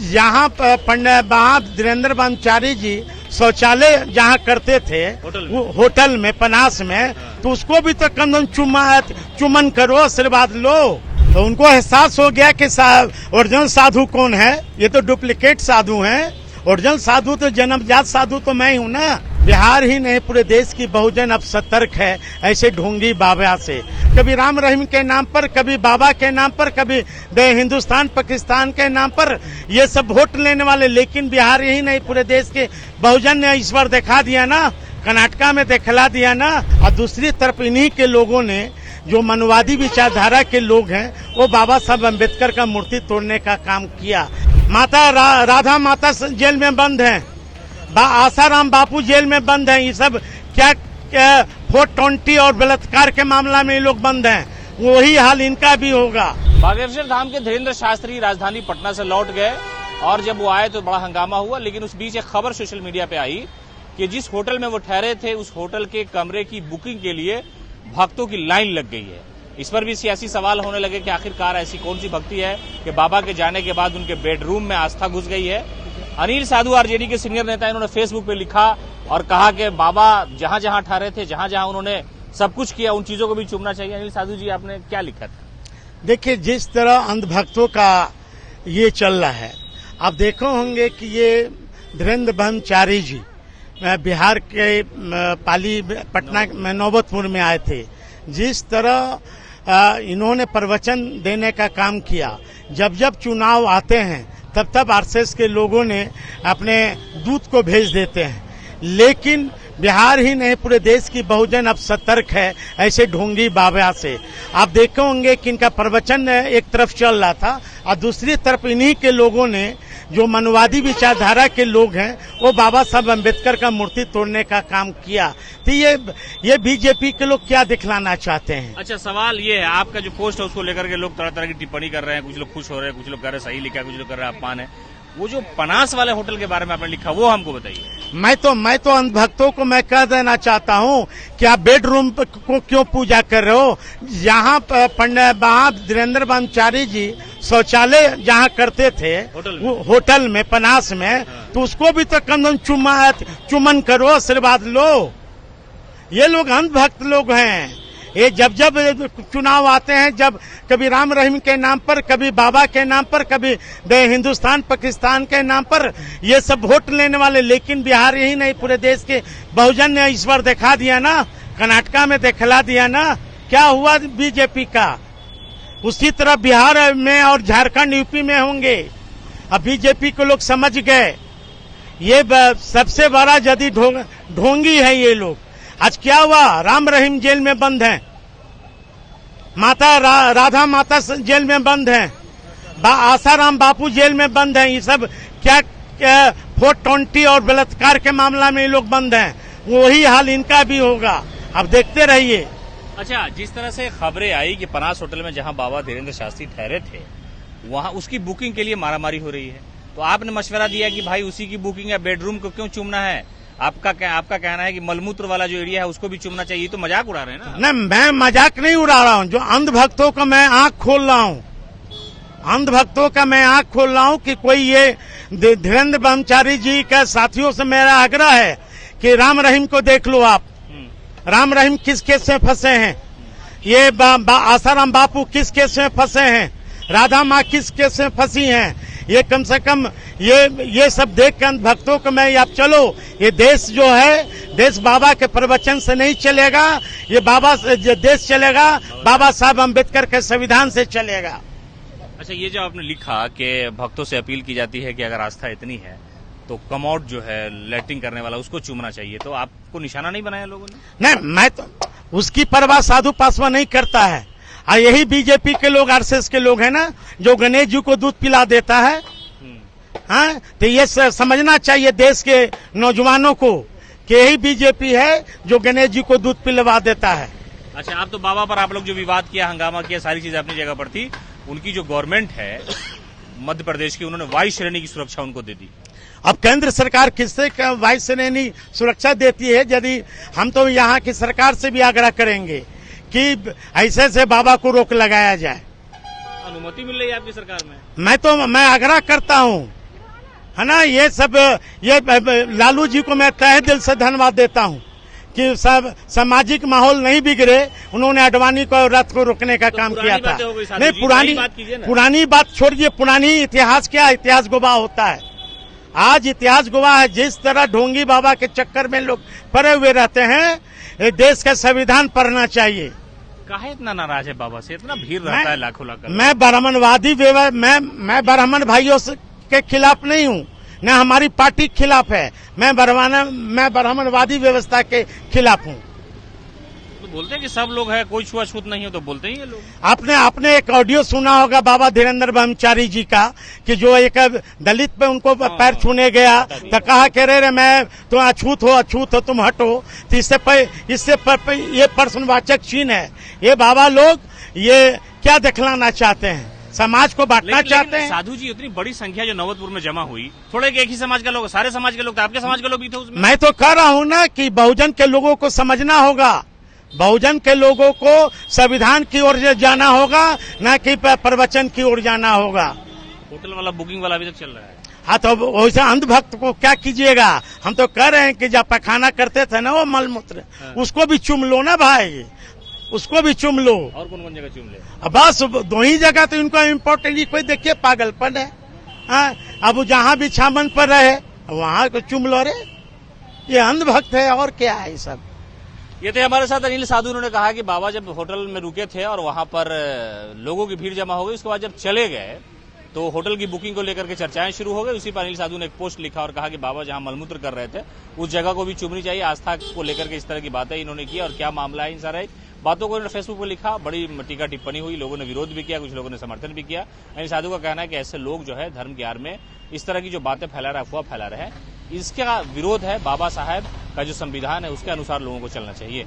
यहाँ पंडित धीरेन्द्र ब्रह्मचारी जी शौचालय जहाँ करते थे होटल में पनास में, तो उसको भी तो कम चुमन करो, आशीर्वाद लो। तो उनको एहसास हो गया कि ओरिजिनल साधु कौन है, ये तो डुप्लीकेट साधु हैं। ओरिजिनल साधु तो जन्मजात साधु तो मैं ही हूँ ना। बिहार ही नहीं पूरे देश की बहुजन अब सतर्क है ऐसे ढोंगी बाबा से। कभी राम रहीम के नाम पर, कभी बाबा के नाम पर, कभी हिंदुस्तान पाकिस्तान के नाम पर ये सब वोट लेने वाले। लेकिन बिहार ही नहीं पूरे देश के बहुजन ने ईश्वर दिखा दिया ना, कर्नाटका में दिखला दिया ना। और दूसरी तरफ इन्हीं के लोगों ने जो मनवादी विचारधारा के लोग हैं वो बाबा साहब अम्बेडकर का मूर्ति तोड़ने का काम किया। माता राधा माता जेल में बंद हैं, आसाराम बापू जेल में बंद हैं। ये सब क्या 420 और बलात्कार के मामला में ये लोग बंद हैं, वही हाल इनका भी होगा। बागेश्वर धाम के धीरेन्द्र शास्त्री राजधानी पटना से लौट गए और जब वो आए तो बड़ा हंगामा हुआ। लेकिन उस बीच एक खबर सोशल मीडिया पे आई कि जिस होटल में वो ठहरे थे उस होटल के कमरे की बुकिंग के लिए भक्तों की लाइन लग गई है। इस पर भी सियासी सवाल होने लगे कि आखिरकार ऐसी कौन सी भक्ति है कि बाबा के जाने के बाद उनके बेडरूम में आस्था घुस गई है। अनिल साधु आरजेडी के सीनियर नेता इन्होंने फेसबुक पे लिखा और कहा कि बाबा जहां जहां ठहरे थे, जहां जहां उन्होंने सब कुछ किया, उन चीजों को भी चूमना चाहिए। अनिल साधु जी, आपने क्या लिखा था? देखिए, जिस तरह अंधभक्तों का ये चल रहा है, आप देखो होंगे कि ये धीरेन्द्र ब्रह्मचारी जी बिहार के पाली पटना में नौबतपुर में आए थे। जिस तरह इन्होंने प्रवचन देने का काम किया, जब जब चुनाव आते हैं तब तब आरएसएस के लोगों ने अपने दूत को भेज देते हैं। लेकिन बिहार ही नहीं पूरे देश की बहुजन अब सतर्क है ऐसे ढोंगी बाबा से। आप देखे होंगे कि इनका प्रवचन एक तरफ चल रहा था और दूसरी तरफ इन्हीं के लोगों ने जो मनवादी विचारधारा के लोग हैं वो बाबा साहब अम्बेडकर का मूर्ति तोड़ने का काम किया। तो ये बीजेपी के लोग क्या दिखलाना चाहते हैं? अच्छा, सवाल ये है, आपका जो पोस्ट है उसको लेकर के लोग तरह तरह की टिप्पणी कर रहे हैं। कुछ लोग खुश हो रहे हैं, कुछ लोग कह रहे हैं सही लिखा, कुछ लोग कह रहे हैं अपमान है। वो जो पनास वाले होटल के बारे में आपने लिखा वो हमको बताइए। मैं तो अंधभक्तों को मैं कह देना चाहता हूँ कि आप बेडरूम को क्यों पूजा कर रहे हो? यहाँ पंडित धीरेन्द्र ब्रह्मचारी जी शौचालय जहाँ करते थे होटल में पनास में, तो उसको भी तो कम चुमन करो, आशीर्वाद लो। ये लोग अंधभक्त लोग हैं। ये जब जब चुनाव आते हैं, जब कभी राम रहीम के नाम पर, कभी बाबा के नाम पर, कभी हिंदुस्तान पाकिस्तान के नाम पर ये सब वोट लेने वाले। लेकिन बिहार यही नहीं पूरे देश के बहुजन ने ईश्वर दिखा दिया ना, कर्नाटका में दिखला दिया ना। क्या हुआ बीजेपी का? उसी तरह बिहार में और झारखंड यूपी में होंगे। अब बीजेपी को लोग समझ गए ये सबसे बड़ा जदी ढोंगी है ये लोग। आज क्या हुआ? राम रहीम जेल में बंद हैं, माता राधा माता जेल में बंद हैं, आसाराम बापू जेल में बंद हैं। ये सब क्या 420 और बलात्कार के मामला में ये लोग बंद हैं, वही हाल इनका भी होगा। अब देखते रहिए। अच्छा, जिस तरह से खबरें आई कि पनास होटल में जहां बाबा धीरेन्द्र शास्त्री ठहरे थे वहां उसकी बुकिंग के लिए मारामारी हो रही है, तो आपने मशवरा दिया कि भाई उसी की बुकिंग या बेडरूम को क्यों चूमना है? आपका कहना है कि मलमूत्र वाला जो एरिया है उसको भी चूमना चाहिए। तो मजाक उड़ा रहे हैं ना? नहीं, मैं मजाक नहीं उड़ा रहा हूँ। जो अंधभक्तों का मैं आंख खोल रहा हूँ, अंधभक्तों का मैं आंख खोल रहा हूँ कि कोई ये धीरेन्द्र ब्रह्मचारी जी का साथियों से मेरा आग्रह है कि राम रहीम को देख लो आप। राम रहीम किस केस में फंसे हैं? ये आसाराम बापू किस केस में फंसे हैं? राधा माँ किस केस में फंसी हैं? ये कम से कम ये सब देख कर भक्तों को मैं आप चलो, ये देश जो है देश बाबा के प्रवचन से नहीं चलेगा, ये देश चलेगा बाबा साहब अम्बेडकर के संविधान से चलेगा। अच्छा, ये जो आपने लिखा कि भक्तों से अपील की जाती है कि अगर आस्था इतनी है तो कमोड जो है लैट्रिन करने वाला उसको चूमना चाहिए, तो आपको निशाना नहीं बनाया लोगों ने? नहीं, मैं तो उसकी परवाह साधु पासवान नहीं करता है। और यही बीजेपी के लोग, आरएसएस के लोग हैं ना, जो गणेश जी को दूध पिला देता है। हाँ, तो ये समझना चाहिए देश के नौजवानों को कि यही बीजेपी है जो गणेश जी को दूध पिलवा देता है। अच्छा, आप तो बाबा पर आप लोग जो विवाद किया, हंगामा किया, सारी चीजें अपनी जगह पर थी। उनकी जो गवर्नमेंट है मध्य प्रदेश की, उन्होंने वायु श्रेणी की सुरक्षा उनको दे दी। अब केंद्र सरकार किससे वायु श्रेणी सुरक्षा देती है? यदि हम तो यहाँ की सरकार से भी आग्रह करेंगे कि ऐसे से बाबा को रोक लगाया जाए। अनुमति मिल रही है आपकी सरकार में? मैं आग्रह करता हूँ है ना। ये सब ये लालू जी को मैं तहे दिल से धन्यवाद देता हूँ कि सब सामाजिक माहौल नहीं बिगड़े, उन्होंने अडवाणी को रथ को रोकने का काम किया था। नहीं, पुरानी बात छोड़िए, पुरानी इतिहास क्या, इतिहास गवाह होता है। आज इतिहास गवाह है, जिस तरह ढोंगी बाबा के चक्कर में लोग पड़े हुए रहते हैं, ये देश का संविधान पढ़ना चाहिए। काहे इतना नाराज है बाबा से, इतना भीड़ रहता है लाखों लाख। मैं ब्राह्मणवादी मैं ब्राह्मण भाइयों के खिलाफ नहीं हूँ, न हमारी पार्टी के खिलाफ है। मैं ब्राह्मणवादी व्यवस्था के खिलाफ हूँ। तो बोलते हैं कि सब लोग है, कोई छुआछूत नहीं हो, तो बोलते ही ये लोग। आपने एक ऑडियो सुना होगा बाबा धीरेन्द्र ब्रह्मचारी जी का, कि जो एक दलित पे उनको पैर छूने गया तो कहा कह रहे मैं तो अछूत हो तुम हटो। तो इससे ये प्रश्नवाचक चिन्ह है। ये बाबा लोग ये क्या दिखलाना चाहते हैं, समाज को बांटना चाहते हैं। साधु जी, उतनी बड़ी संख्या जो नौबतपुर में जमा हुई, थोड़े एक ही समाज के लोग, सारे समाज के लोग थे, आपके समाज के लोग भी थे उसमें। मैं तो कह रहा हूँ ना कि बहुजन के लोगों को समझना होगा, बहुजन के लोगों को संविधान की ओर जाना होगा, न कि प्रवचन की ओर जाना होगा। होटल वाला बुकिंग वाला अभी तक चल रहा है। हाँ, तो वैसे अंधभक्त को क्या कीजिएगा। हम तो कह रहे हैं कि जब पैखाना करते थे ना वो मलमूत्र, उसको भी चुम लो ना भाई, उसको भी चुम लो। और कौन कौन जगह चुम ले? बस 2 ही जगह तो इनको इम्पोर्टेंट, कोई देखिए पागलपन है। हाँ, अब जहाँ भी छामन पर रहे वहाँ को चुम लो रे, ये अंधभक्त है और क्या है ये सब। ये थे हमारे साथ अनिल साधु। उन्होंने कहा कि बाबा जब होटल में रुके थे और वहां पर लोगों की भीड़ जमा हो गई, उसके बाद जब चले गए तो होटल की बुकिंग को लेकर के चर्चाएं शुरू हो गई। उसी पर अनिल साधु ने एक पोस्ट लिखा और कहा कि बाबा जहां मलमूत्र कर रहे थे उस जगह को भी चुमनी चाहिए। आस्था को लेकर के इस तरह की बातें इन्होंने की और क्या मामला है, इन सारे बातों को इन्होंने फेसबुक पर लिखा। बड़ी टीका टिप्पणी हुई, लोगों ने विरोध भी किया, कुछ लोगों ने समर्थन भी किया। अनिल साधु का कहना है कि ऐसे लोग जो है धर्म के आड़ में इस तरह की जो बातें फैला रहे, अफवाह फैला रहे हैं, इसका विरोध है। बाबा साहब का जो संविधान है उसके अनुसार लोगों को चलना चाहिए।